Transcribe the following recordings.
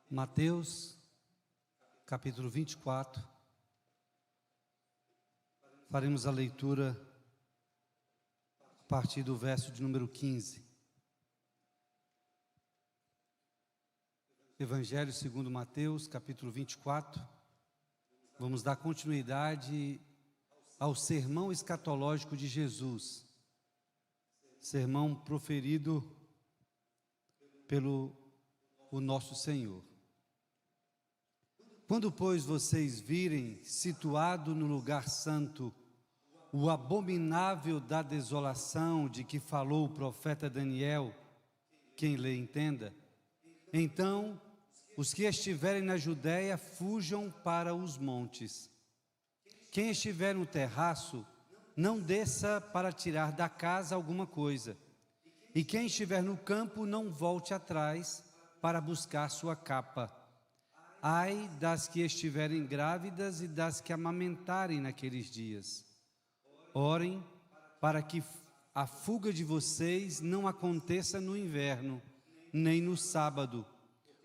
Mateus, capítulo 24, faremos a leitura a partir do verso de número 15. Evangelho segundo Mateus, capítulo 24, vamos dar continuidade ao sermão escatológico de Jesus, sermão proferido pelo nosso Senhor. Quando, pois, vocês virem situado no lugar santo o abominável da desolação de que falou o profeta Daniel, quem lê entenda, então os que estiverem na Judéia fujam para os montes. Quem estiver no terraço, não desça para tirar da casa alguma coisa, e quem estiver no campo, não volte atrás para buscar sua capa. Ai das que estiverem grávidas e das que amamentarem naqueles dias. Orem para que a fuga de vocês não aconteça no inverno, nem no sábado,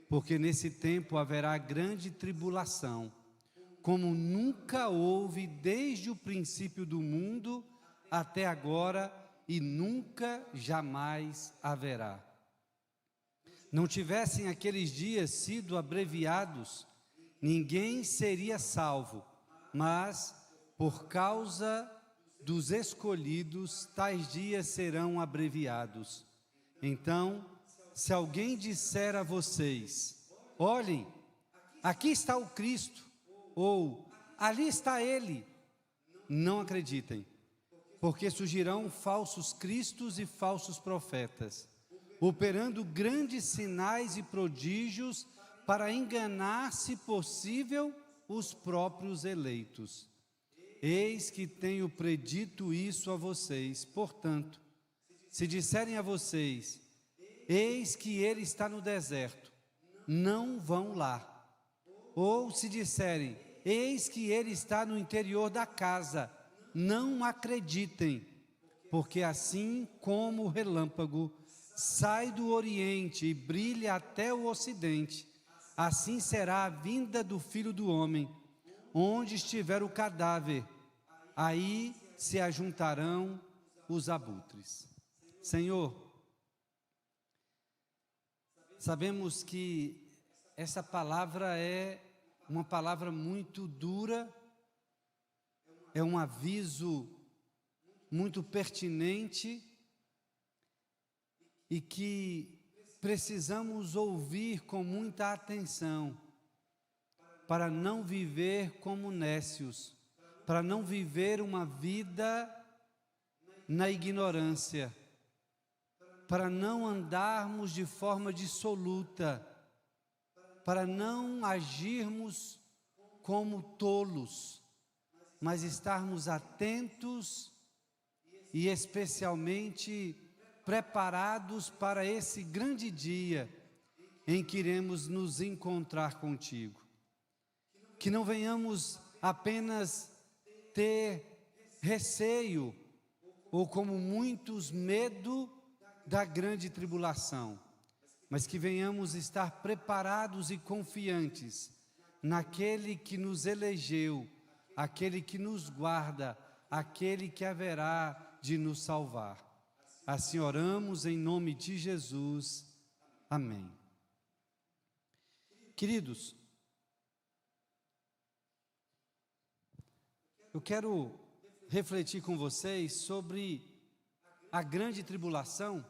porque nesse tempo haverá grande tribulação, como nunca houve desde o princípio do mundo até agora e nunca jamais haverá. Não tivessem aqueles dias sido abreviados, ninguém seria salvo, mas por causa dos escolhidos, tais dias serão abreviados. Então, se alguém disser a vocês: olhem, aqui está o Cristo, ou ali está ele, não acreditem, porque surgirão falsos cristos e falsos profetas, operando grandes sinais e prodígios para enganar, se possível, os próprios eleitos. Eis que tenho predito isso a vocês. Portanto, se disserem a vocês: eis que ele está no deserto, não vão lá. Ou se disserem: eis que ele está no interior da casa, não acreditem, porque assim como o relâmpago sai do Oriente e brilha até o Ocidente, assim será a vinda do Filho do Homem. Onde estiver o cadáver, aí se ajuntarão os abutres. Senhor, sabemos que essa palavra é uma palavra muito dura, é um aviso muito pertinente, e que precisamos ouvir com muita atenção, para não viver como nécios, para não viver uma vida na ignorância, para não andarmos de forma dissoluta, para não agirmos como tolos, mas estarmos atentos e especialmente preparados para esse grande dia em que iremos nos encontrar contigo. Que não venhamos apenas ter receio, ou como muitos, medo da grande tribulação, mas que venhamos estar preparados e confiantes naquele que nos elegeu, aquele que nos guarda, aquele que haverá de nos salvar. Assim oramos em nome de Jesus. Amém. Queridos, eu quero refletir com vocês sobre a grande tribulação,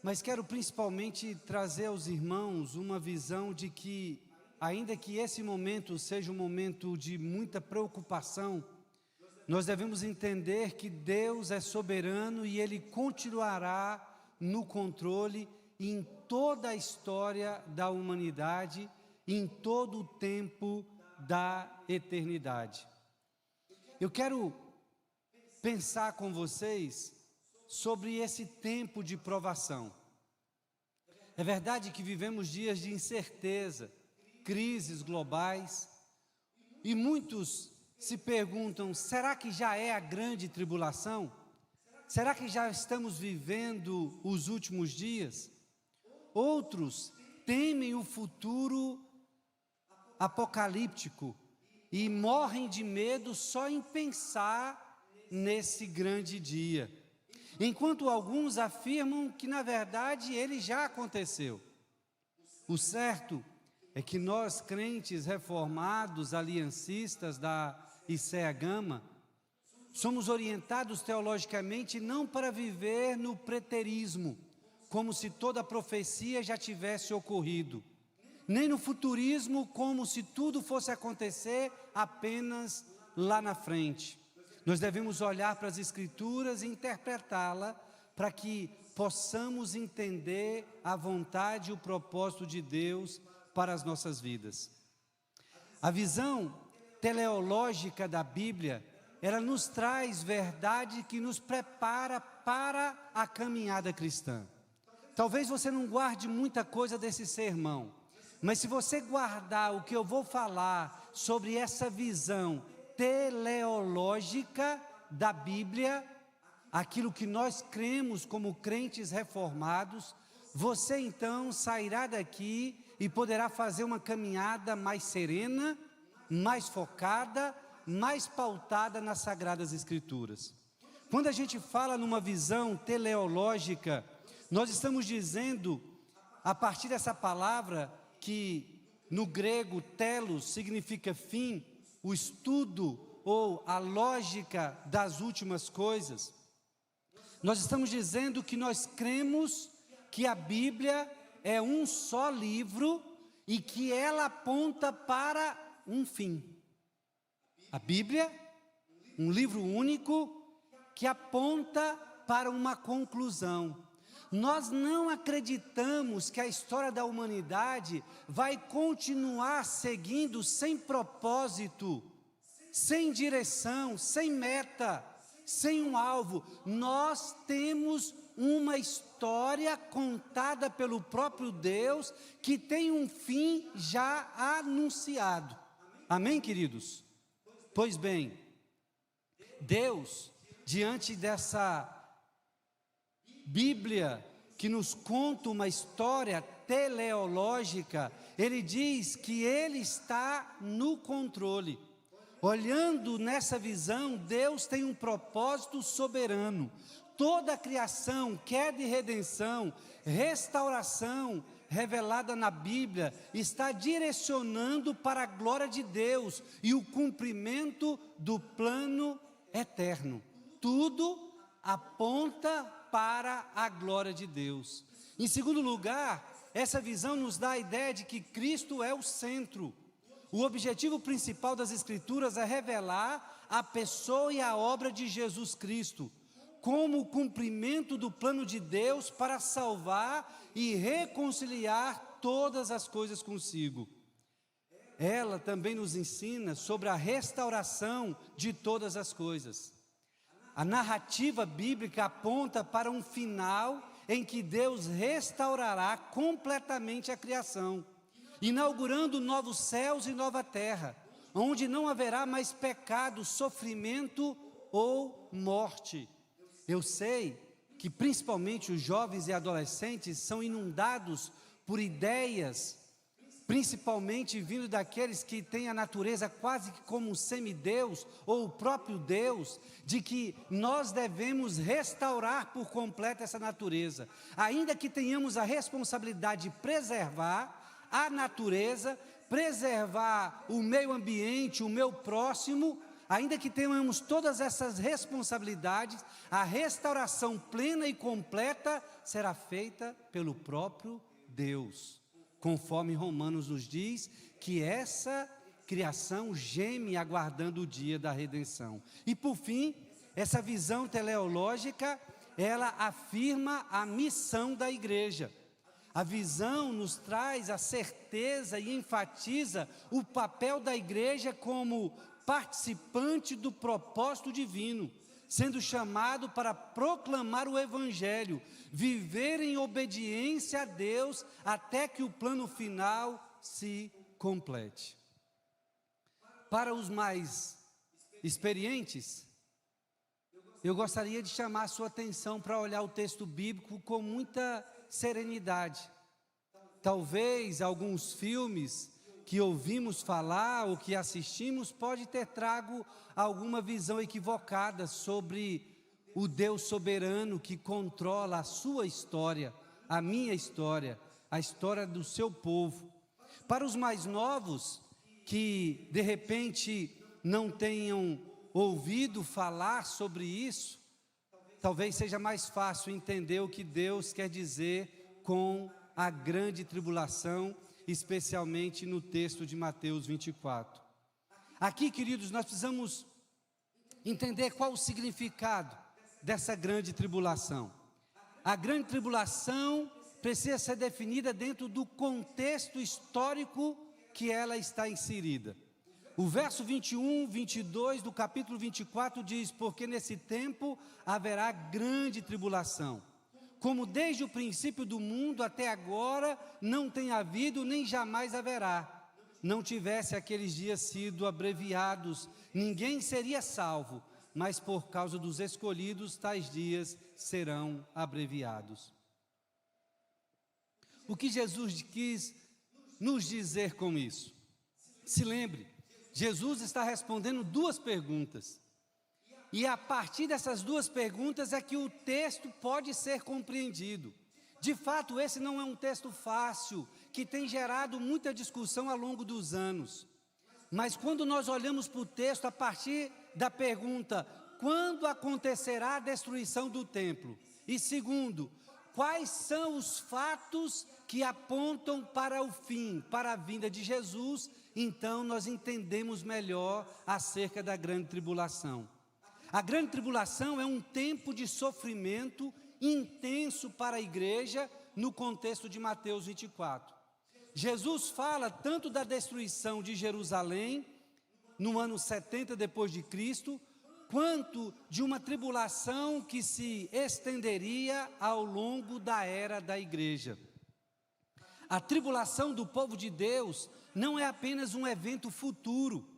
mas quero principalmente trazer aos irmãos uma visão de que, ainda que esse momento seja um momento de muita preocupação, nós devemos entender que Deus é soberano e Ele continuará no controle em toda a história da humanidade, em todo o tempo da eternidade. Eu quero pensar com vocês sobre esse tempo de provação. É verdade que vivemos dias de incerteza, crises globais, e muitos se perguntam: será que já é a grande tribulação? Será que já estamos vivendo os últimos dias? Outros temem o futuro apocalíptico e morrem de medo só em pensar nesse grande dia. Enquanto alguns afirmam que, na verdade, ele já aconteceu. O certo é que nós, crentes reformados, aliancistas da ICEA Gama, somos orientados teologicamente não para viver no preterismo, como se toda profecia já tivesse ocorrido, nem no futurismo, como se tudo fosse acontecer apenas lá na frente. Nós devemos olhar para as Escrituras e interpretá-la para que possamos entender a vontade e o propósito de Deus para as nossas vidas. A visão teleológica da Bíblia, ela nos traz verdade que nos prepara para a caminhada cristã. Talvez você não guarde muita coisa desse sermão, mas se você guardar o que eu vou falar sobre essa visão teleológica da Bíblia, aquilo que nós cremos como crentes reformados, você então sairá daqui e poderá fazer uma caminhada mais serena, mais focada, mais pautada nas Sagradas Escrituras. Quando a gente fala numa visão teleológica, nós estamos dizendo, a partir dessa palavra, que no grego telos significa fim, o estudo ou a lógica das últimas coisas. Nós estamos dizendo que nós cremos que a Bíblia é um só livro e que ela aponta para um fim. A Bíblia, um livro único que aponta para uma conclusão. Nós não acreditamos que a história da humanidade vai continuar seguindo sem propósito, sem direção, sem meta, sem um alvo. Nós temos uma história contada pelo próprio Deus que tem um fim já anunciado. Amém, queridos? Pois bem, Deus, diante dessa Bíblia que nos conta uma história teleológica, Ele diz que Ele está no controle. Olhando nessa visão, Deus tem um propósito soberano. Toda a criação, queda e redenção, restauração revelada na Bíblia, está direcionando para a glória de Deus e o cumprimento do plano eterno. Tudo aponta para a glória de Deus. Em segundo lugar, essa visão nos dá a ideia de que Cristo é o centro. O objetivo principal das Escrituras é revelar a pessoa e a obra de Jesus Cristo, como o cumprimento do plano de Deus para salvar e reconciliar todas as coisas consigo. Ela também nos ensina sobre a restauração de todas as coisas. A narrativa bíblica aponta para um final em que Deus restaurará completamente a criação, inaugurando novos céus e nova terra, onde não haverá mais pecado, sofrimento ou morte. Eu sei que principalmente os jovens e adolescentes são inundados por ideias, principalmente vindo daqueles que têm a natureza quase que como um semideus ou o próprio Deus, de que nós devemos restaurar por completo essa natureza, ainda que tenhamos a responsabilidade de preservar a natureza, preservar o meio ambiente, o meu próximo, ainda que tenhamos todas essas responsabilidades, a restauração plena e completa será feita pelo próprio Deus. Conforme Romanos nos diz que essa criação geme aguardando o dia da redenção. E por fim, essa visão teleológica, ela afirma a missão da igreja. A visão nos traz a certeza e enfatiza o papel da igreja como participante do propósito divino, sendo chamado para proclamar o Evangelho, viver em obediência a Deus até que o plano final se complete. Para os mais experientes, eu gostaria de chamar a sua atenção para olhar o texto bíblico com muita serenidade. Talvez alguns filmes que ouvimos falar ou que assistimos pode ter trago alguma visão equivocada sobre o Deus soberano que controla a sua história, a minha história, a história do seu povo. Para os mais novos, que de repente não tenham ouvido falar sobre isso, talvez seja mais fácil entender o que Deus quer dizer com a grande tribulação, especialmente no texto de Mateus 24. Aqui, queridos, nós precisamos entender qual o significado dessa grande tribulação. A grande tribulação precisa ser definida dentro do contexto histórico que ela está inserida. O verso 21, 22 do capítulo 24 diz: porque nesse tempo haverá grande tribulação, como desde o princípio do mundo até agora não tem havido nem jamais haverá. Não tivesse aqueles dias sido abreviados, ninguém seria salvo, mas por causa dos escolhidos, tais dias serão abreviados. O que Jesus quis nos dizer com isso? Se lembre, Jesus está respondendo duas perguntas. E a partir dessas duas perguntas é que o texto pode ser compreendido. De fato, esse não é um texto fácil, que tem gerado muita discussão ao longo dos anos. Mas quando nós olhamos para o texto a partir da pergunta: quando acontecerá a destruição do templo? E segundo, quais são os fatos que apontam para o fim, para a vinda de Jesus? Então nós entendemos melhor acerca da grande tribulação. A grande tribulação é um tempo de sofrimento intenso para a igreja no contexto de Mateus 24. Jesus fala tanto da destruição de Jerusalém no ano 70 depois de Cristo, quanto de uma tribulação que se estenderia ao longo da era da igreja. A tribulação do povo de Deus não é apenas um evento futuro,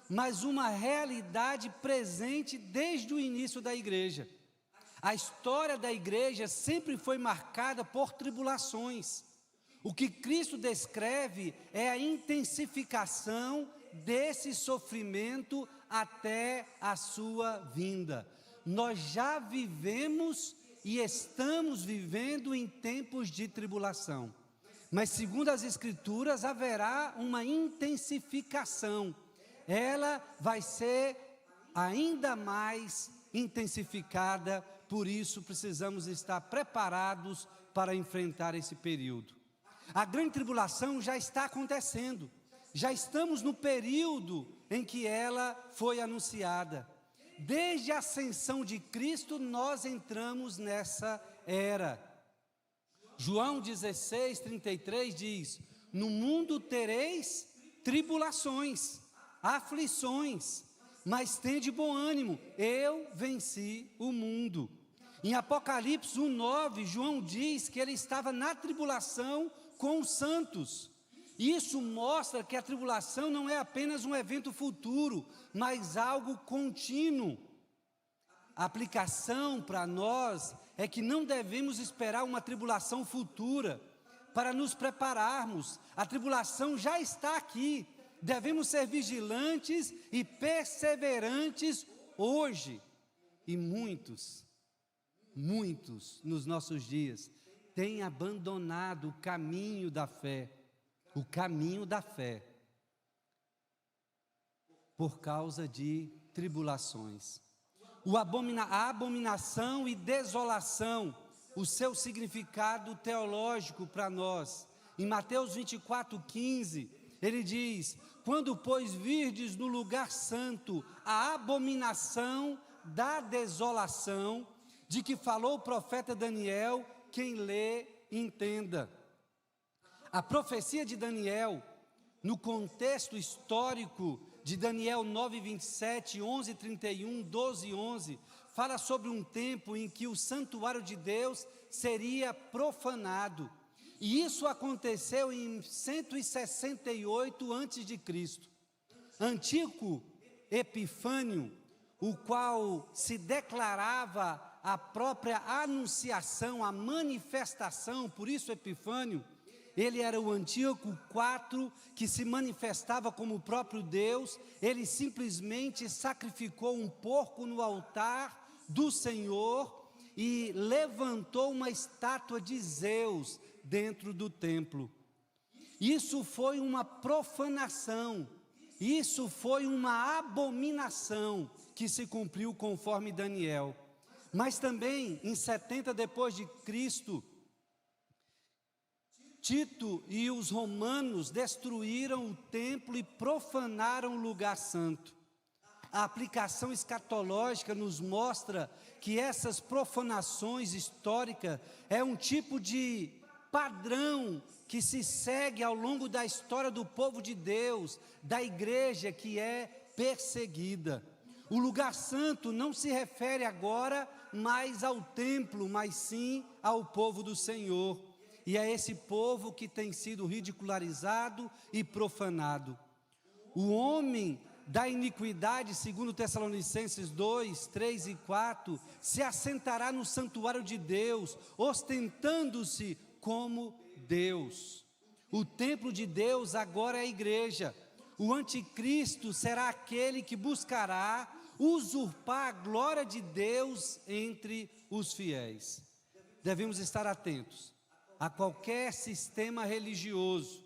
mas uma realidade presente desde o início da igreja. A história da igreja sempre foi marcada por tribulações. O que Cristo descreve é a intensificação desse sofrimento até a sua vinda. Nós já vivemos e estamos vivendo em tempos de tribulação. Mas segundo as Escrituras, haverá uma intensificação. Ela vai ser ainda mais intensificada, por isso precisamos estar preparados para enfrentar esse período. A grande tribulação já está acontecendo, já estamos no período em que ela foi anunciada. Desde a ascensão de Cristo, nós entramos nessa era. João 16, 33 diz: no mundo tereis tribulações, aflições, mas tende bom ânimo, eu venci o mundo. Em Apocalipse 1:9, João diz que ele estava na tribulação com os santos. Isso mostra que a tribulação não é apenas um evento futuro, mas algo contínuo. A aplicação para nós é que não devemos esperar uma tribulação futura para nos prepararmos. A tribulação já está aqui. Devemos ser vigilantes e perseverantes hoje. E muitos nos nossos dias têm abandonado o caminho da fé. O caminho da fé. Por causa de tribulações. A abominação e desolação, o seu significado teológico para nós. Em Mateus 24:15, ele diz: quando, pois, virdes no lugar santo a abominação da desolação, de que falou o profeta Daniel, quem lê, entenda. A profecia de Daniel, no contexto histórico de Daniel 9:27, 11:31, 12:11, fala sobre um tempo em que o santuário de Deus seria profanado. E isso aconteceu em 168 a.C. Antíoco Epifânio, o qual se declarava a própria anunciação, a manifestação, por isso Epifânio, Ele era o Antíoco IV, que se manifestava como o próprio Deus. Ele simplesmente sacrificou um porco no altar do Senhor e levantou uma estátua de Zeus dentro do templo. Isso foi uma profanação, isso foi uma abominação que se cumpriu conforme Daniel. Mas também, em 70 depois de Cristo, Tito e os romanos destruíram o templo e profanaram o lugar santo. A aplicação escatológica nos mostra que essas profanações históricas é um tipo de padrão que se segue ao longo da história do povo de Deus, da igreja que é perseguida. O lugar santo não se refere agora mais ao templo, mas sim ao povo do Senhor. E é esse povo que tem sido ridicularizado e profanado. O homem da iniquidade, segundo Tessalonicenses 2, 3 e 4, se assentará no santuário de Deus, ostentando-se como Deus. O templo de Deus agora é a igreja. O anticristo será aquele que buscará usurpar a glória de Deus entre os fiéis. Devemos estar atentos a qualquer sistema religioso,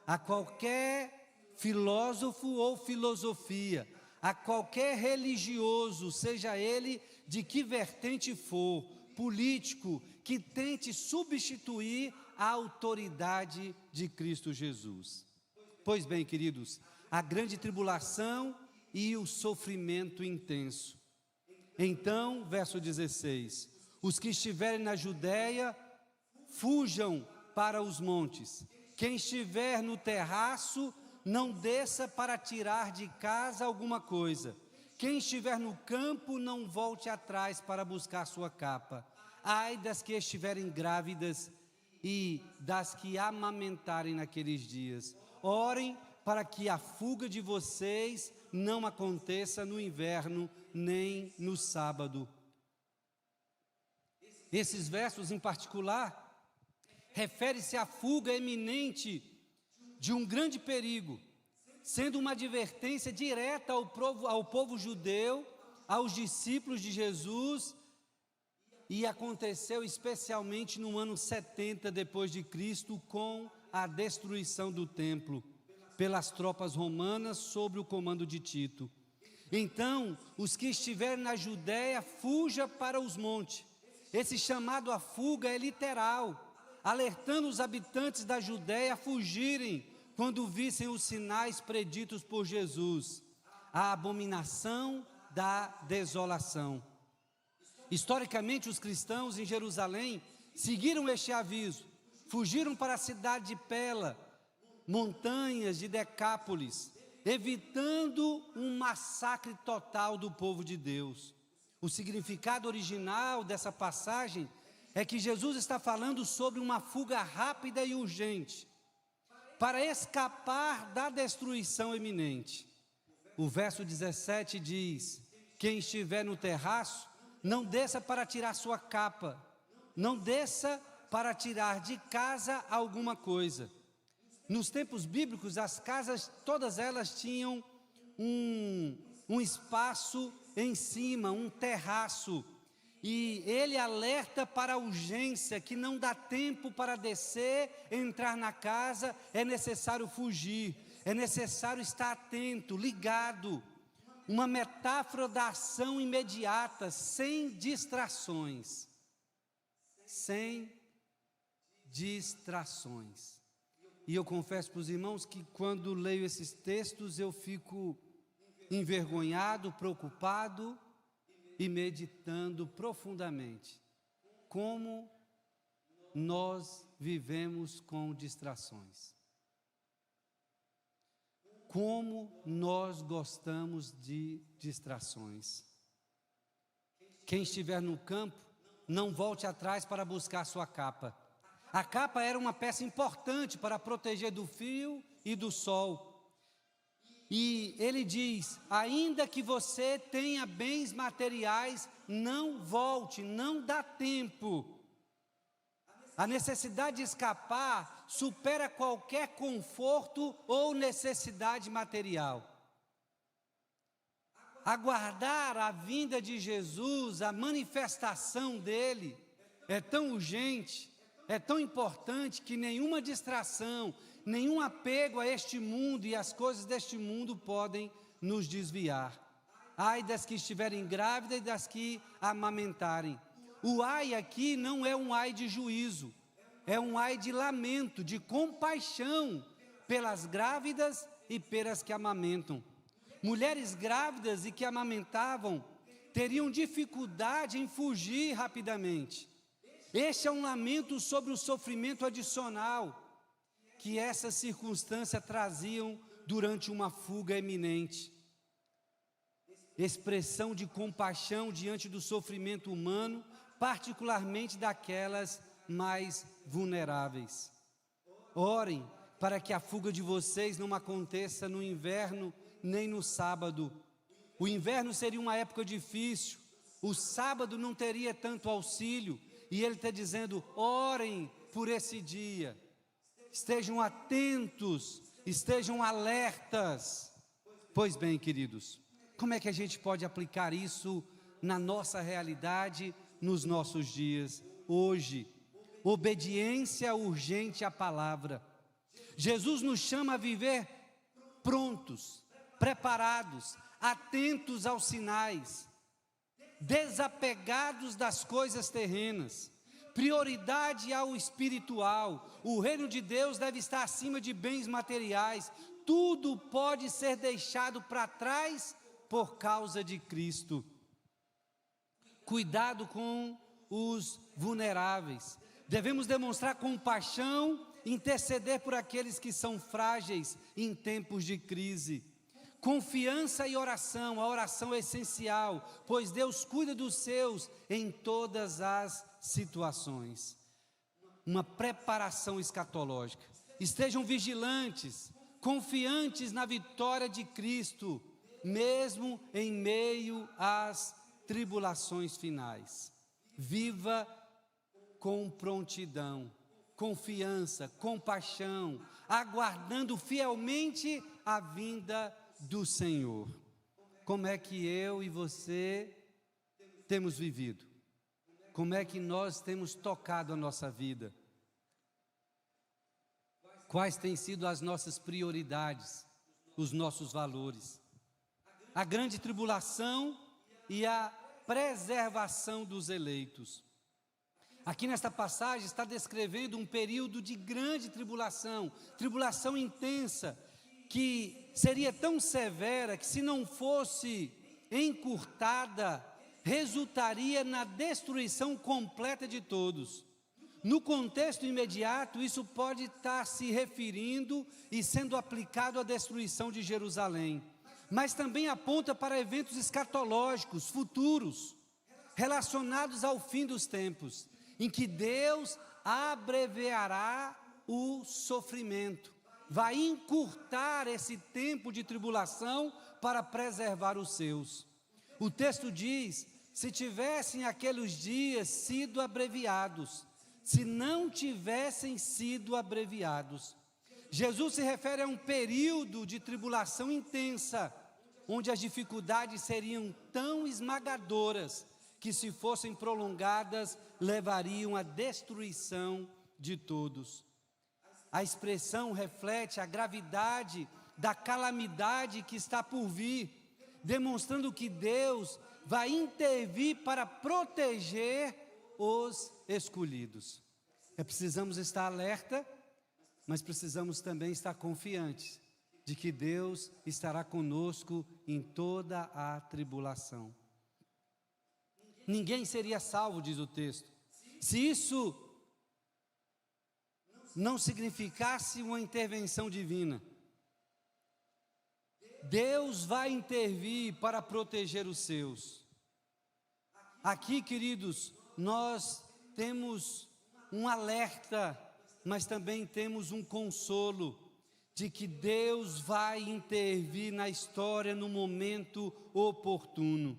a qualquer filósofo ou filosofia, a qualquer religioso, seja ele de que vertente for, político, que tente substituir a autoridade de Cristo Jesus. Pois bem, queridos, a grande tribulação e o sofrimento intenso. Então, verso 16, os que estiverem na Judéia, fujam para os montes. Quem estiver no terraço, não desça para tirar de casa alguma coisa. Quem estiver no campo, não volte atrás para buscar sua capa. Ai das que estiverem grávidas e das que amamentarem naqueles dias. Orem para que a fuga de vocês não aconteça no inverno, nem no sábado. Esses versos em particular refere-se à fuga iminente de um grande perigo, sendo uma advertência direta ao povo judeu, aos discípulos de Jesus, e aconteceu especialmente no ano 70 depois de Cristo, com a destruição do templo pelas tropas romanas sob o comando de Tito. Então, os que estiverem na Judéia, fuja para os montes. Esse chamado à fuga é literal, alertando os habitantes da Judéia a fugirem quando vissem os sinais preditos por Jesus, a abominação da desolação. Historicamente, os cristãos em Jerusalém seguiram este aviso, fugiram para a cidade de Pela, montanhas de Decápolis, evitando um massacre total do povo de Deus. O significado original dessa passagem é que Jesus está falando sobre uma fuga rápida e urgente, para escapar da destruição iminente. O verso 17 diz: quem estiver no terraço, não desça para tirar sua capa, não desça para tirar de casa alguma coisa. Nos tempos bíblicos, as casas, todas elas tinham um espaço em cima, um terraço. E ele alerta para a urgência, que não dá tempo para descer, entrar na casa, é necessário fugir, é necessário estar atento, ligado. Uma metáfora da ação imediata, sem distrações. Sem distrações. E eu confesso para os irmãos que quando leio esses textos eu fico envergonhado, preocupado e meditando profundamente como nós vivemos com distrações. Como nós gostamos de distrações. Quem estiver no campo, não volte atrás para buscar sua capa. A capa era uma peça importante para proteger do frio e do sol. E ele diz: ainda que você tenha bens materiais, não volte, não dá tempo. A necessidade de escapar supera qualquer conforto ou necessidade material. Aguardar a vinda de Jesus, a manifestação dele, é tão urgente, é tão importante que nenhuma distração, nenhum apego a este mundo e às coisas deste mundo podem nos desviar. Ai das que estiverem grávidas e das que amamentarem. O ai aqui não é um ai de juízo, é um ai de lamento, de compaixão pelas grávidas e pelas que amamentam. Mulheres grávidas e que amamentavam teriam dificuldade em fugir rapidamente. Este é um lamento sobre o sofrimento adicional que essas circunstâncias traziam durante uma fuga iminente. Expressão de compaixão diante do sofrimento humano, particularmente daquelas mais vulneráveis. Orem para que a fuga de vocês não aconteça no inverno nem no sábado. O inverno seria uma época difícil, o sábado não teria tanto auxílio, e ele está dizendo: orem por esse dia, estejam atentos, estejam alertas. Pois bem, queridos, como é que a gente pode aplicar isso na nossa realidade, nos nossos dias, hoje? Obediência urgente à palavra. Jesus nos chama a viver prontos, preparados, atentos aos sinais, desapegados das coisas terrenas, prioridade ao espiritual. O reino de Deus deve estar acima de bens materiais. Tudo pode ser deixado para trás por causa de Cristo. Cuidado com os vulneráveis. Devemos demonstrar compaixão, interceder por aqueles que são frágeis em tempos de crise. Confiança e oração. A oração é essencial, pois Deus cuida dos seus em todas as situações. Uma preparação escatológica. Estejam vigilantes, confiantes na vitória de Cristo, mesmo em meio às tribulações finais. Viva com prontidão, confiança, compaixão, aguardando fielmente a vinda do Senhor. Como é que eu e você temos vivido? Como é que nós temos tocado a nossa vida? Quais têm sido as nossas prioridades, os nossos valores? A grande tribulação e a preservação dos eleitos. Aqui nesta passagem está descrevendo um período de grande tribulação, tribulação intensa, que seria tão severa que, se não fosse encurtada, resultaria na destruição completa de todos. No contexto imediato, isso pode estar se referindo e sendo aplicado à destruição de Jerusalém, mas também aponta para eventos escatológicos futuros, relacionados ao fim dos tempos, em que Deus abreviará o sofrimento, vai encurtar esse tempo de tribulação para preservar os seus. O texto diz: se tivessem aqueles dias sido abreviados, se não tivessem sido abreviados. Jesus se refere a um período de tribulação intensa, onde as dificuldades seriam tão esmagadoras que, se fossem prolongadas, levariam à destruição de todos. A expressão reflete a gravidade da calamidade que está por vir, demonstrando que Deus vai intervir para proteger os escolhidos. Precisamos estar alerta, mas precisamos também estar confiantes de que Deus estará conosco em toda a tribulação. Ninguém seria salvo, diz o texto, se isso não significasse uma intervenção divina. Deus vai intervir para proteger os seus. Aqui, queridos, nós temos um alerta, mas também temos um consolo de que Deus vai intervir na história no momento oportuno.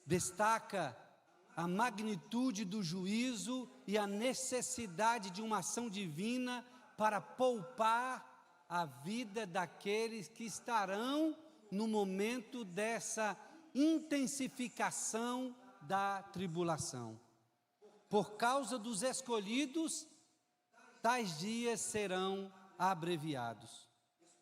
Destaca a magnitude do juízo e a necessidade de uma ação divina para poupar a vida daqueles que estarão no momento dessa intensificação da tribulação. Por causa dos escolhidos, tais dias serão abreviados.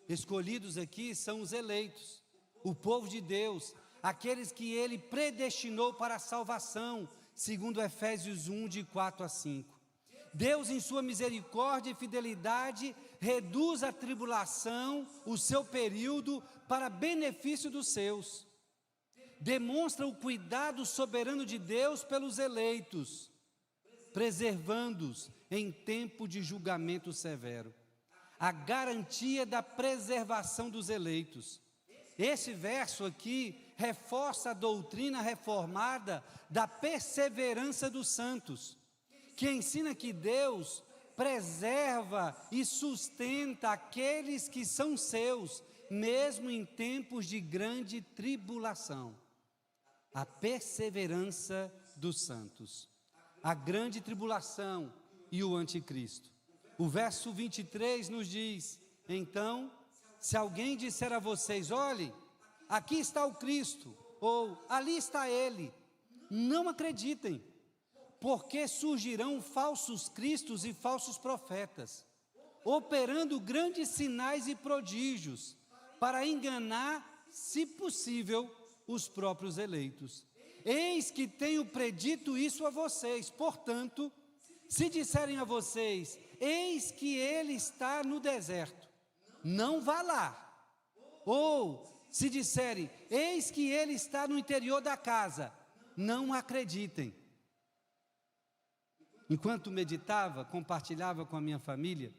Escolhidos aqui são os eleitos, o povo de Deus, aqueles que Ele predestinou para a salvação, segundo Efésios 1, de 4 a 5. Deus, em sua misericórdia e fidelidade, reduz a tribulação, o seu período, para benefício dos seus. Demonstra o cuidado soberano de Deus pelos eleitos, preservando-os em tempo de julgamento severo. A garantia da preservação dos eleitos. Esse verso aqui reforça a doutrina reformada da perseverança dos santos, que ensina que Deus preserva e sustenta aqueles que são seus, mesmo em tempos de grande tribulação. A perseverança dos santos. A grande tribulação e o anticristo. O verso 23 nos diz: então, se alguém disser a vocês, olhem, aqui está o Cristo, ou ali está ele, não acreditem, porque surgirão falsos cristos e falsos profetas, operando grandes sinais e prodígios, para enganar, se possível, os próprios eleitos. Eis que tenho predito isso a vocês. Portanto, se disserem a vocês, eis que ele está no deserto, não vá lá. Ou, se disserem, eis que ele está no interior da casa, não acreditem. Enquanto meditava, compartilhava com a minha família,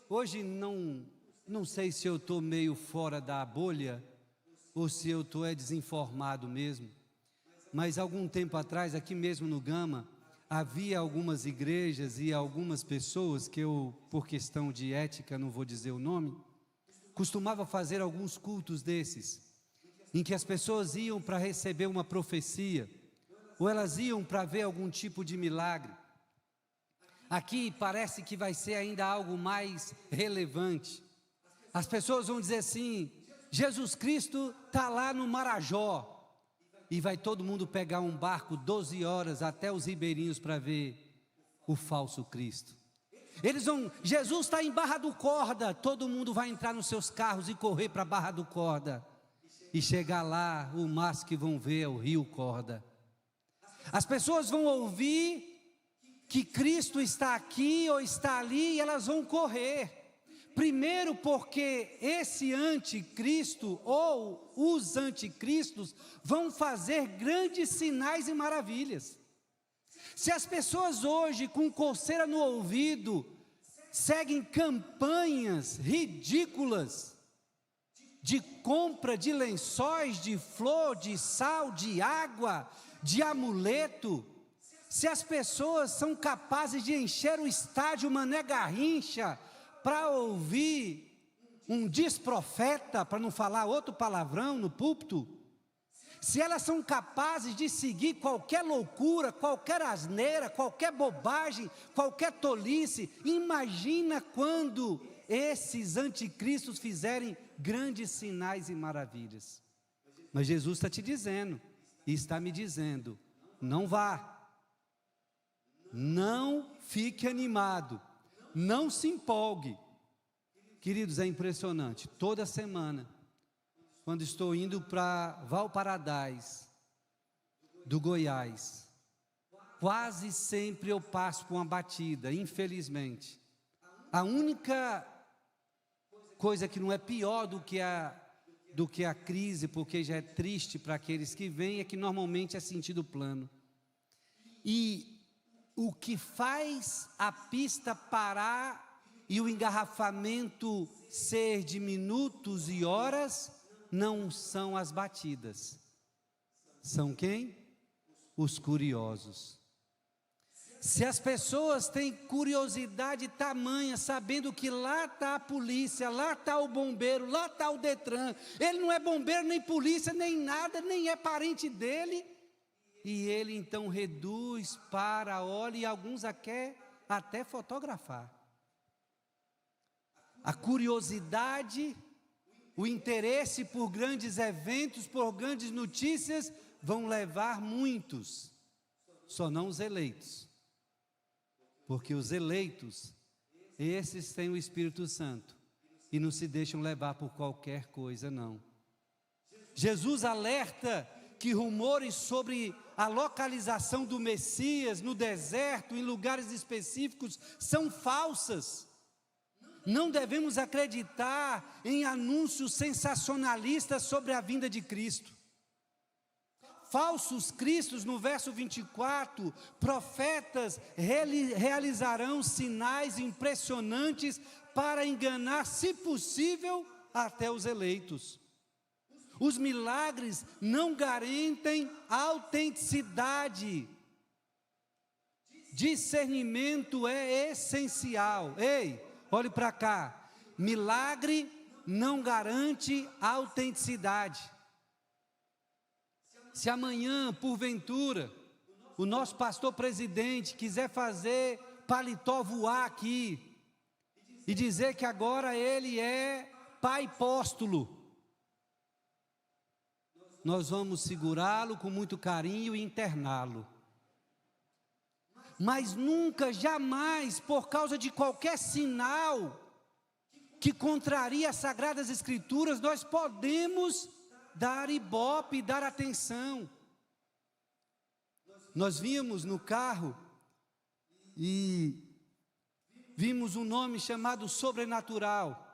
hoje não sei se eu estou meio fora da bolha, ou se eu estou desinformado mesmo, mas algum tempo atrás, aqui mesmo no Gama, havia algumas igrejas e algumas pessoas que eu, por questão de ética, não vou dizer o nome, costumava fazer alguns cultos desses, em que as pessoas iam para receber uma profecia, ou elas iam para ver algum tipo de milagre. Aqui parece que vai ser ainda algo mais relevante. As pessoas vão dizer assim, Jesus Cristo está lá no Marajó, e vai todo mundo pegar um barco 12 horas até os ribeirinhos para ver o falso Cristo. Eles vão, Jesus está em Barra do Corda, todo mundo vai entrar nos seus carros e correr para Barra do Corda, e chegar lá, o máximo que vão ver é o Rio Corda. As pessoas vão ouvir que Cristo está aqui ou está ali, e elas vão correr. Primeiro porque esse anticristo ou os anticristos vão fazer grandes sinais e maravilhas. Se as pessoas hoje com coceira no ouvido seguem campanhas ridículas de compra de lençóis, de flor, de sal, de água, de amuleto, se as pessoas são capazes de encher o estádio Mané Garrincha para ouvir um desprofeta, para não falar outro palavrão no púlpito, se elas são capazes de seguir qualquer loucura, qualquer asneira, qualquer bobagem, qualquer tolice, imagina quando esses anticristos fizerem grandes sinais e maravilhas. Mas Jesus está te dizendo, e está me dizendo, não vá, não fique animado, não se empolgue. Queridos, é impressionante, toda semana, quando estou indo para Valparadás, do Goiás, quase sempre eu passo por uma batida, infelizmente. A única coisa que não é pior do que a crise, porque já é triste para aqueles que vêm, é que normalmente é sentido plano. E o que faz a pista parar e o engarrafamento ser de minutos e horas, não são as batidas. São quem? Os curiosos. Se as pessoas têm curiosidade tamanha, sabendo que lá está a polícia, lá está o bombeiro, lá está o Detran, ele não é bombeiro, nem polícia, nem nada, nem é parente dele, e ele então reduz para, olha, e alguns quer até fotografar. A curiosidade, o interesse por grandes eventos, por grandes notícias, vão levar muitos, só não os eleitos. Porque os eleitos, esses têm o Espírito Santo e não se deixam levar por qualquer coisa, não. Jesus alerta que rumores sobre a localização do Messias no deserto, em lugares específicos, são falsas. Não devemos acreditar em anúncios sensacionalistas sobre a vinda de Cristo. Falsos cristos, no verso 24, profetas realizarão sinais impressionantes para enganar, se possível, até os eleitos. Os milagres não garantem autenticidade. Discernimento é essencial. Ei, olhe para cá. Milagre não garante autenticidade. Se amanhã, porventura, o nosso pastor presidente quiser fazer paletó voar aqui e dizer que agora ele é pai apóstolo, nós vamos segurá-lo com muito carinho e interná-lo. Mas nunca, jamais, por causa de qualquer sinal que contraria as Sagradas Escrituras, nós podemos dar ibope, dar atenção. Nós vimos no carro e vimos um nome chamado sobrenatural.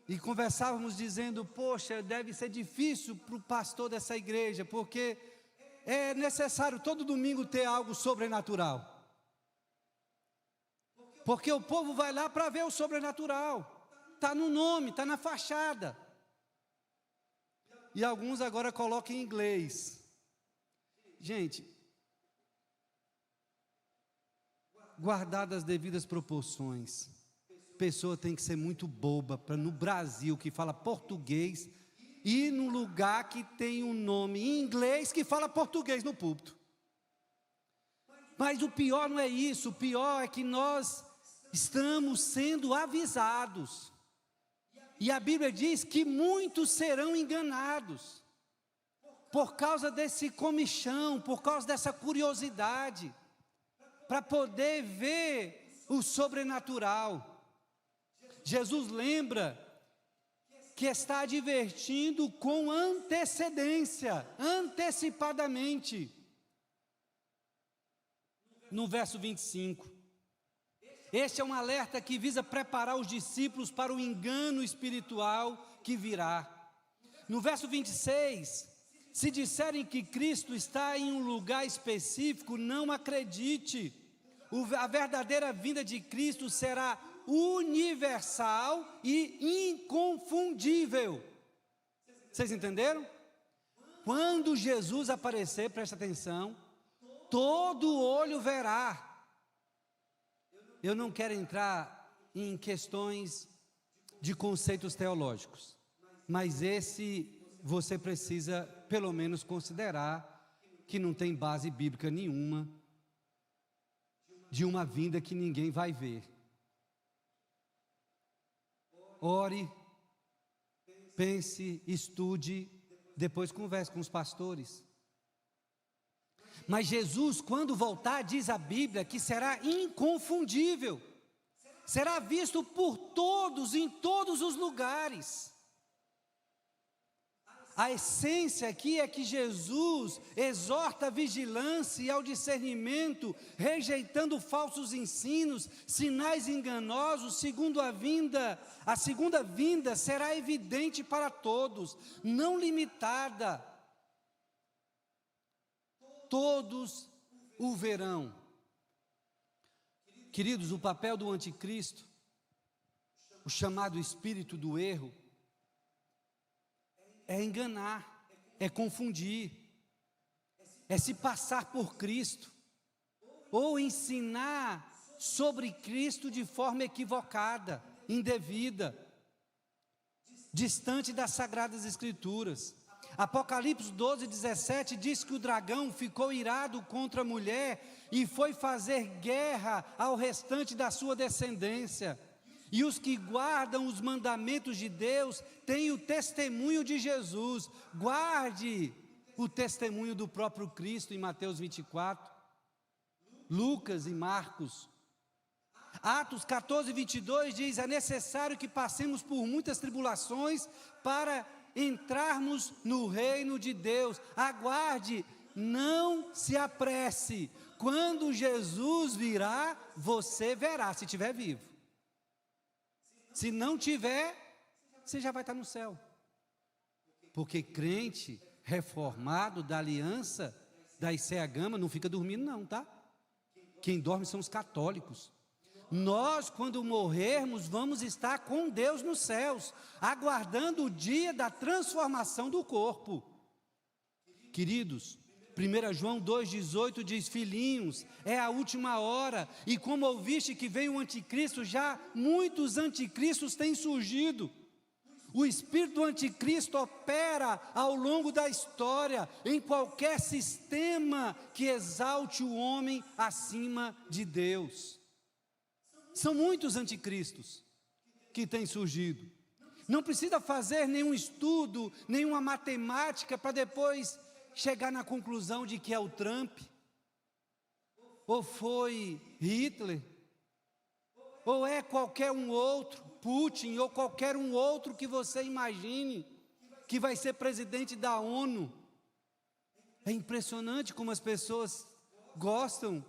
E conversávamos dizendo, poxa, deve ser difícil para o pastor dessa igreja, porque é necessário todo domingo ter algo sobrenatural. Porque o povo vai lá para ver o sobrenatural. Está no nome, está na fachada. E alguns agora colocam em inglês. Gente, guardadas as devidas proporções, pessoa tem que ser muito boba para no Brasil, que fala português, ir num lugar que tem um nome em inglês que fala português no púlpito. Mas o pior não é isso, o pior é que nós estamos sendo avisados. E a Bíblia diz que muitos serão enganados, por causa desse comichão, por causa dessa curiosidade, para poder ver o sobrenatural. Jesus lembra que está advertindo com antecedência, antecipadamente. No verso 25. Este é um alerta que visa preparar os discípulos para o engano espiritual que virá. No verso 26, se disserem que Cristo está em um lugar específico, não acredite. A verdadeira vinda de Cristo será universal e inconfundível. Vocês entenderam? Quando Jesus aparecer, presta atenção, todo olho verá. Eu não quero entrar em questões de conceitos teológicos, mas esse você precisa pelo menos considerar que não tem base bíblica nenhuma de uma vinda que ninguém vai ver. Ore, pense, estude, depois converse com os pastores. Mas Jesus, quando voltar, diz a Bíblia que será inconfundível, será visto por todos, em todos os lugares. A essência aqui é que Jesus exorta a vigilância e ao discernimento, rejeitando falsos ensinos, sinais enganosos, segundo a segunda vinda será evidente para todos, não limitada. Todos o verão. Queridos, o papel do anticristo, o chamado espírito do erro, é enganar, é confundir, é se passar por Cristo, ou ensinar sobre Cristo de forma equivocada, indevida, distante das Sagradas Escrituras. Apocalipse 12:17 diz que o dragão ficou irado contra a mulher e foi fazer guerra ao restante da sua descendência. E os que guardam os mandamentos de Deus têm o testemunho de Jesus. Guarde o testemunho do próprio Cristo em Mateus 24, Lucas e Marcos. Atos 14, 22 diz: é necessário que passemos por muitas tribulações para entrarmos no reino de Deus. Aguarde, não se apresse. Quando Jesus virá, você verá, se estiver vivo. Se não tiver, você já vai estar no céu. Porque crente reformado da aliança da ICEA Gama não fica dormindo não, tá? Quem dorme são os católicos. Nós, quando morrermos, vamos estar com Deus nos céus, aguardando o dia da transformação do corpo. Queridos, 1 João 2,18 diz: filhinhos, é a última hora, e como ouviste que vem o anticristo, já muitos anticristos têm surgido. O espírito do anticristo opera ao longo da história, em qualquer sistema que exalte o homem acima de Deus. São muitos anticristos que têm surgido. Não precisa fazer nenhum estudo, nenhuma matemática para depois chegar na conclusão de que é o Trump, ou foi Hitler, ou é qualquer um outro, Putin, ou qualquer um outro que você imagine, que vai ser presidente da ONU. É impressionante como as pessoas gostam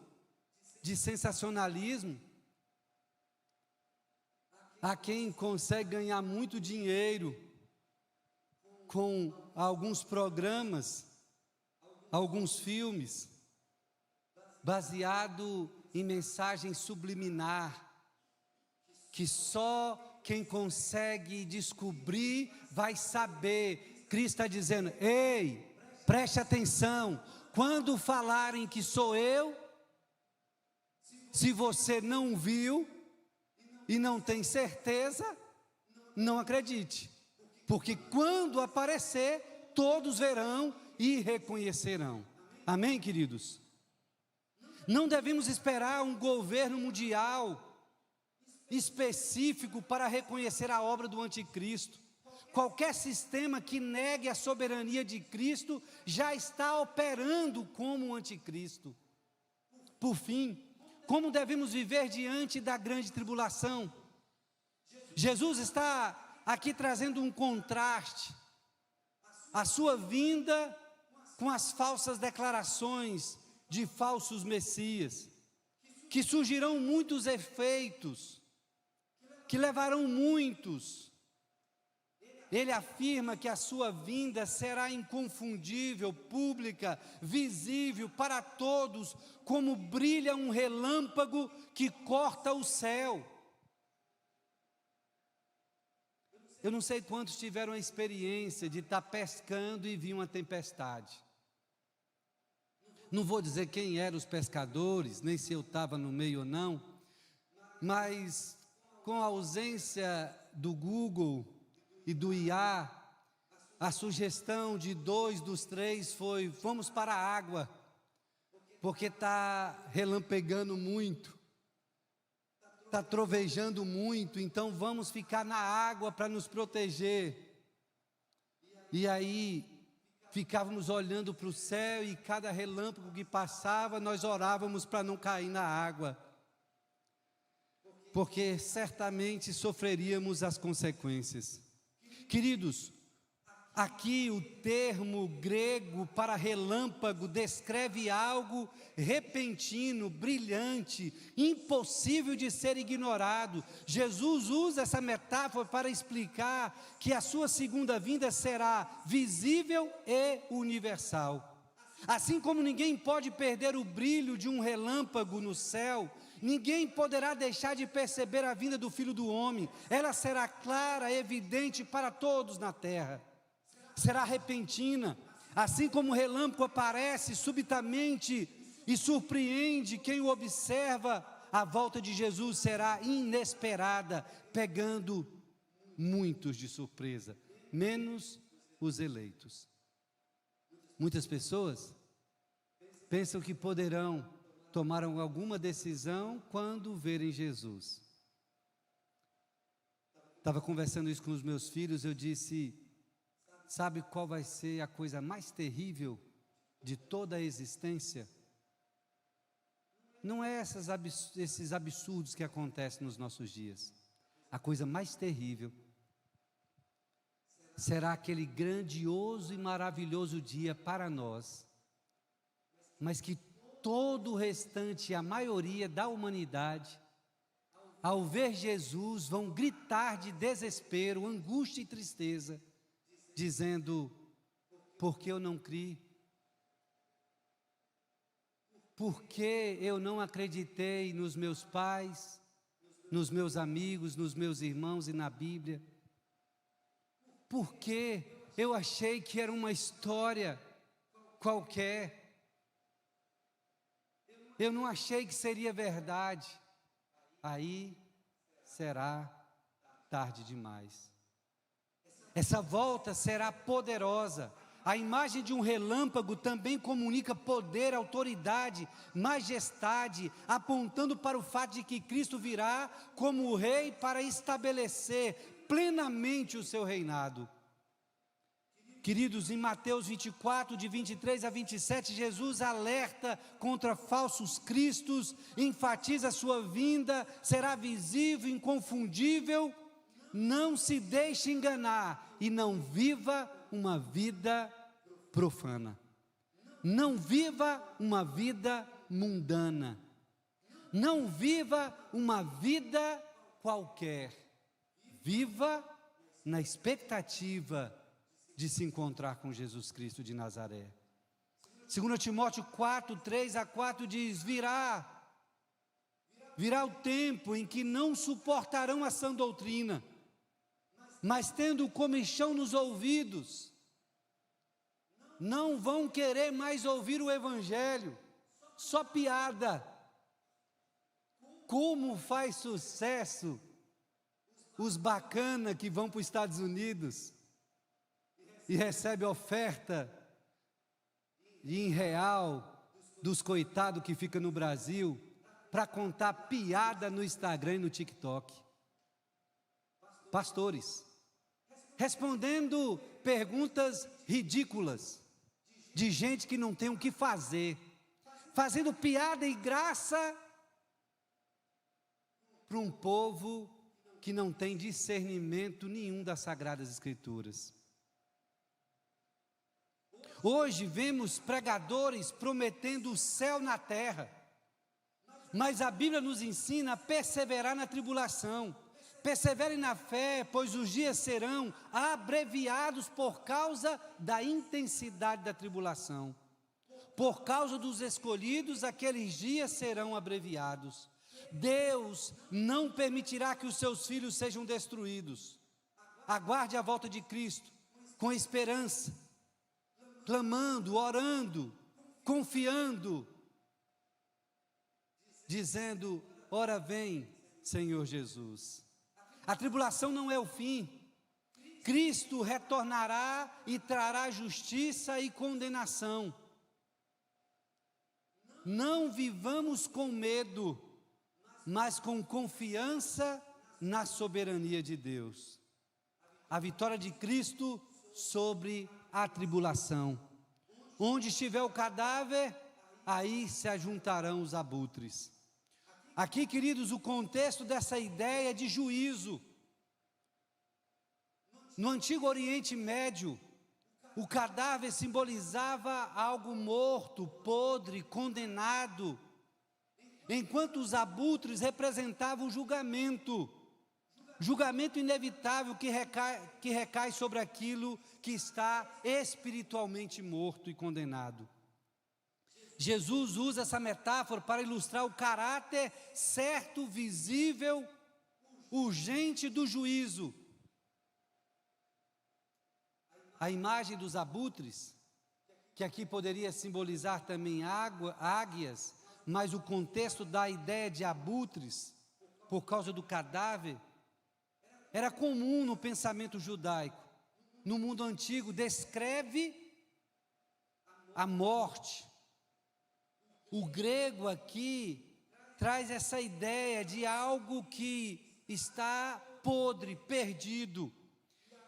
de sensacionalismo. Há quem consegue ganhar muito dinheiro com alguns programas, alguns filmes, baseado em mensagem subliminar, que só quem consegue descobrir vai saber. Cristo está dizendo: ei, preste atenção, quando falarem que sou eu, se você não viu e não tem certeza, não acredite, porque quando aparecer, todos verão e reconhecerão. Amém, queridos? Não devemos esperar um governo mundial específico para reconhecer a obra do anticristo. Qualquer sistema que negue a soberania de Cristo já está operando como um anticristo. Por fim, como devemos viver diante da grande tribulação? Jesus está aqui trazendo um contraste. A sua vinda com as falsas declarações de falsos messias, que surgirão muitos efeitos, que levarão muitos. Ele afirma que a sua vinda será inconfundível, pública, visível para todos, como brilha um relâmpago que corta o céu. Eu não sei quantos tiveram a experiência de estar pescando e vir uma tempestade. Não vou dizer quem eram os pescadores, nem se eu estava no meio ou não, mas com a ausência do Google e do IA, a sugestão de 2 dos 3 foi: vamos para a água, porque está relampegando muito, está trovejando muito, então vamos ficar na água para nos proteger. E aí ficávamos olhando para o céu, e cada relâmpago que passava, nós orávamos para não cair na água, porque certamente sofreríamos as consequências. Queridos, aqui o termo grego para relâmpago descreve algo repentino, brilhante, impossível de ser ignorado. Jesus usa essa metáfora para explicar que a sua segunda vinda será visível e universal. Assim como ninguém pode perder o brilho de um relâmpago no céu, ninguém poderá deixar de perceber a vinda do Filho do Homem. Ela será clara, evidente para todos na terra. Será repentina, assim como o relâmpago aparece subitamente e surpreende quem o observa. A volta de Jesus será inesperada, pegando muitos de surpresa, menos os eleitos. Muitas pessoas pensam que poderão tomar alguma decisão quando verem Jesus. Estava conversando isso com os meus filhos, eu disse, sabe qual vai ser a coisa mais terrível de toda a existência? Não é esses absurdos que acontecem nos nossos dias. A coisa mais terrível será aquele grandioso e maravilhoso dia para nós, mas que todo o restante, a maioria da humanidade, ao ver Jesus, vão gritar de desespero, angústia e tristeza, dizendo, por que eu não criei? Por que eu não acreditei nos meus pais, nos meus amigos, nos meus irmãos e na Bíblia? Por que eu achei que era uma história qualquer? Eu não achei que seria verdade. Aí será tarde demais. Essa volta será poderosa. A imagem de um relâmpago também comunica poder, autoridade, majestade, apontando para o fato de que Cristo virá como o rei para estabelecer plenamente o seu reinado. Queridos, em Mateus 24, de 23 a 27, Jesus alerta contra falsos cristos, enfatiza a sua vinda, será visível, inconfundível. Não se deixe enganar e não viva uma vida profana. Não viva uma vida mundana. Não viva uma vida qualquer. Viva na expectativa de se encontrar com Jesus Cristo de Nazaré. 2 Timóteo 4, 3 a 4 diz, virá o tempo em que não suportarão a sã doutrina, mas tendo comichão nos ouvidos, não vão querer mais ouvir o Evangelho, só piada. Como faz sucesso os bacana que vão para os Estados Unidos, e recebe oferta em real dos coitados que ficam no Brasil para contar piada no Instagram e no TikTok. Pastores respondendo perguntas ridículas de gente que não tem o que fazer, fazendo piada e graça para um povo que não tem discernimento nenhum das Sagradas Escrituras. Hoje vemos pregadores prometendo o céu na terra, mas a Bíblia nos ensina a perseverar na tribulação. Perseverem na fé, pois os dias serão abreviados por causa da intensidade da tribulação. Por causa dos escolhidos, aqueles dias serão abreviados. Deus não permitirá que os seus filhos sejam destruídos. Aguarde a volta de Cristo com esperança, clamando, orando, confiando, dizendo, ora vem, Senhor Jesus. A tribulação não é o fim. Cristo retornará e trará justiça e condenação. Não vivamos com medo, mas com confiança na soberania de Deus. A vitória de Cristo sobre a tribulação. Onde estiver o cadáver, aí se ajuntarão os abutres. Aqui, queridos, o contexto dessa ideia é de juízo. No antigo Oriente Médio, o cadáver simbolizava algo morto, podre, condenado, enquanto os abutres representavam o julgamento inevitável que recai sobre aquilo que está espiritualmente morto e condenado. Jesus usa essa metáfora para ilustrar o caráter certo, visível, urgente do juízo. A imagem dos abutres, que aqui poderia simbolizar também águias, mas o contexto da ideia de abutres, por causa do cadáver, era comum no pensamento judaico. No mundo antigo, descreve a morte. O grego aqui traz essa ideia de algo que está podre, perdido.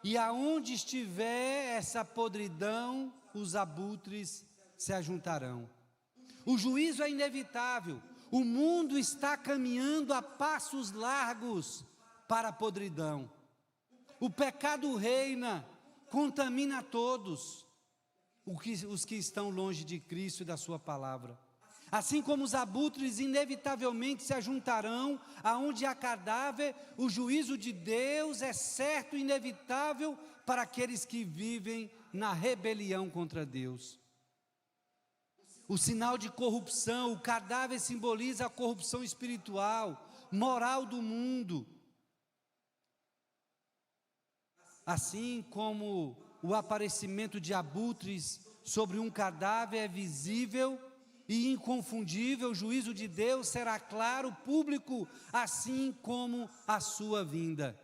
E aonde estiver essa podridão, os abutres se ajuntarão. O juízo é inevitável. O mundo está caminhando a passos largos para a podridão. O pecado reina, contamina a todos, os que estão longe de Cristo e da sua palavra. Assim como os abutres inevitavelmente se ajuntarão, aonde há cadáver, o juízo de Deus é certo e inevitável para aqueles que vivem na rebelião contra Deus. O sinal de corrupção, o cadáver simboliza a corrupção espiritual, moral do mundo. Assim como o aparecimento de abutres sobre um cadáver é visível e inconfundível, o juízo de Deus será claro, público, assim como a sua vinda.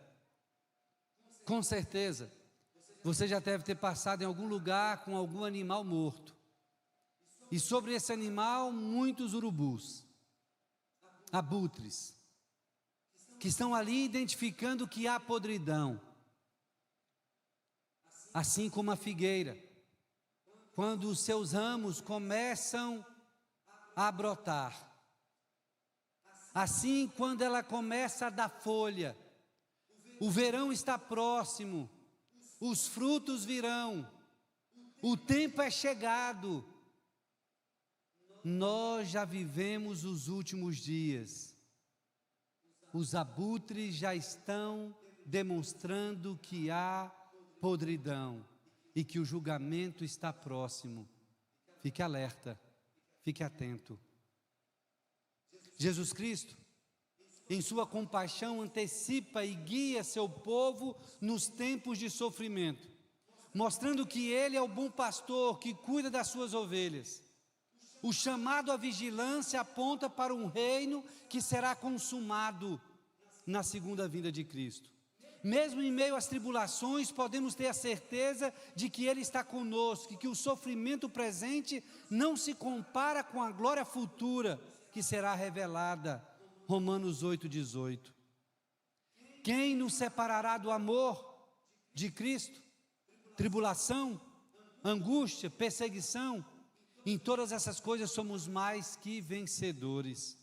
Com certeza, você já deve ter passado em algum lugar com algum animal morto. E sobre esse animal, muitos urubus, abutres, que estão ali identificando que há podridão. Assim como a figueira, quando os seus ramos começam a brotar. Assim, quando ela começa a dar folha, o verão está próximo, os frutos virão, o tempo é chegado. Nós já vivemos os últimos dias. Os abutres já estão demonstrando que há podridão e que o julgamento está próximo. Fique alerta, fique atento. Jesus Cristo, em sua compaixão, antecipa e guia seu povo nos tempos de sofrimento, mostrando que Ele é o bom pastor que cuida das suas ovelhas. O chamado à vigilância aponta para um reino que será consumado na segunda vinda de Cristo. Mesmo em meio às tribulações, podemos ter a certeza de que Ele está conosco e que o sofrimento presente não se compara com a glória futura que será revelada. Romanos 8,18. Quem nos separará do amor de Cristo? Tribulação, angústia, perseguição? Em todas essas coisas somos mais que vencedores.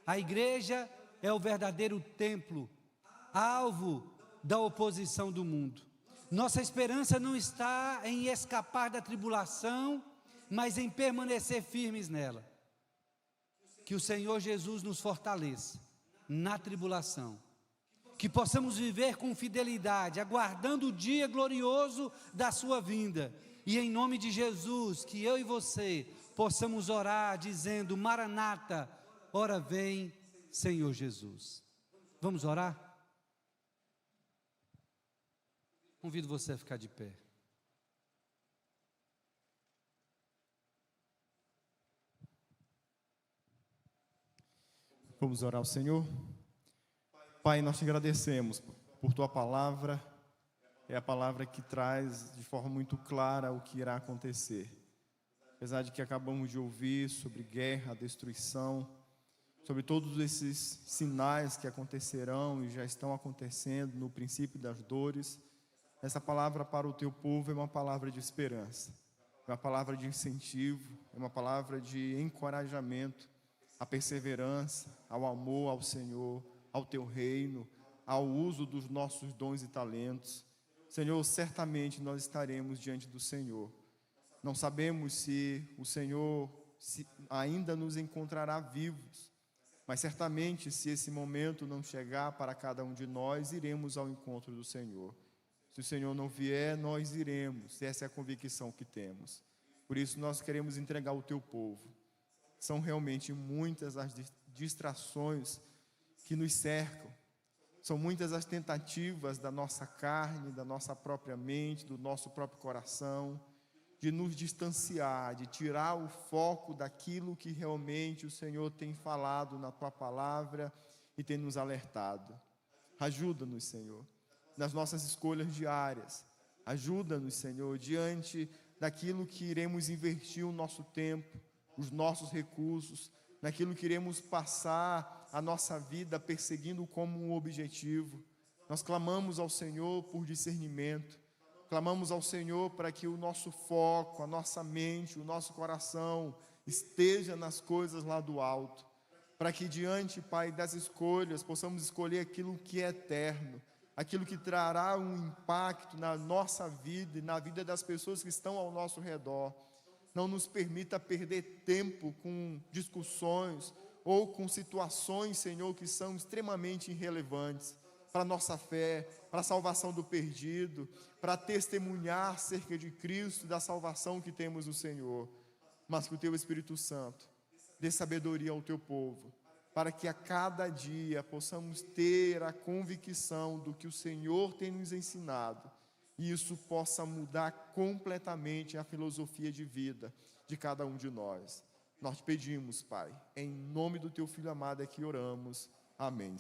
A igreja é o verdadeiro templo, alvo da oposição do mundo. Nossa esperança não está em escapar da tribulação, mas em permanecer firmes nela. Que o Senhor Jesus nos fortaleça na tribulação. Que possamos viver com fidelidade, aguardando o dia glorioso da sua vinda. E em nome de Jesus, que eu e você possamos orar dizendo: Maranata, ora vem, Senhor Jesus. Vamos orar? Convido você a ficar de pé. Vamos orar ao Senhor. Pai, nós te agradecemos por tua palavra. É a palavra que traz de forma muito clara o que irá acontecer. Apesar de que acabamos de ouvir sobre guerra, destruição, sobre todos esses sinais que acontecerão e já estão acontecendo no princípio das dores, essa palavra para o teu povo é uma palavra de esperança, é uma palavra de incentivo, é uma palavra de encorajamento à perseverança, ao amor ao Senhor, ao teu reino, ao uso dos nossos dons e talentos. Senhor, certamente nós estaremos diante do Senhor. Não sabemos se o Senhor ainda nos encontrará vivos, mas certamente se esse momento não chegar para cada um de nós, iremos ao encontro do Senhor. Se o Senhor não vier, nós iremos. Essa é a convicção que temos. Por isso nós queremos entregar o teu povo. São realmente muitas as distrações que nos cercam. São muitas as tentativas da nossa carne, da nossa própria mente, do nosso próprio coração, de nos distanciar, de tirar o foco daquilo que realmente o Senhor tem falado na tua palavra e tem nos alertado. Ajuda-nos, Senhor, nas nossas escolhas diárias. Ajuda-nos, Senhor, diante daquilo que iremos investir o nosso tempo, os nossos recursos, naquilo que iremos passar a nossa vida perseguindo como um objetivo. Nós clamamos ao Senhor por discernimento, clamamos ao Senhor para que o nosso foco, a nossa mente, o nosso coração esteja nas coisas lá do alto, para que diante, Pai, das escolhas, possamos escolher aquilo que é eterno, aquilo que trará um impacto na nossa vida e na vida das pessoas que estão ao nosso redor. Não nos permita perder tempo com discussões ou com situações, Senhor, que são extremamente irrelevantes para a nossa fé, para a salvação do perdido, para testemunhar acerca de Cristo e da salvação que temos no Senhor. Mas que o Teu Espírito Santo dê sabedoria ao Teu povo, para que a cada dia possamos ter a convicção do que o Senhor tem nos ensinado, e isso possa mudar completamente a filosofia de vida de cada um de nós. Nós te pedimos, Pai, em nome do Teu Filho amado é que oramos. Amém.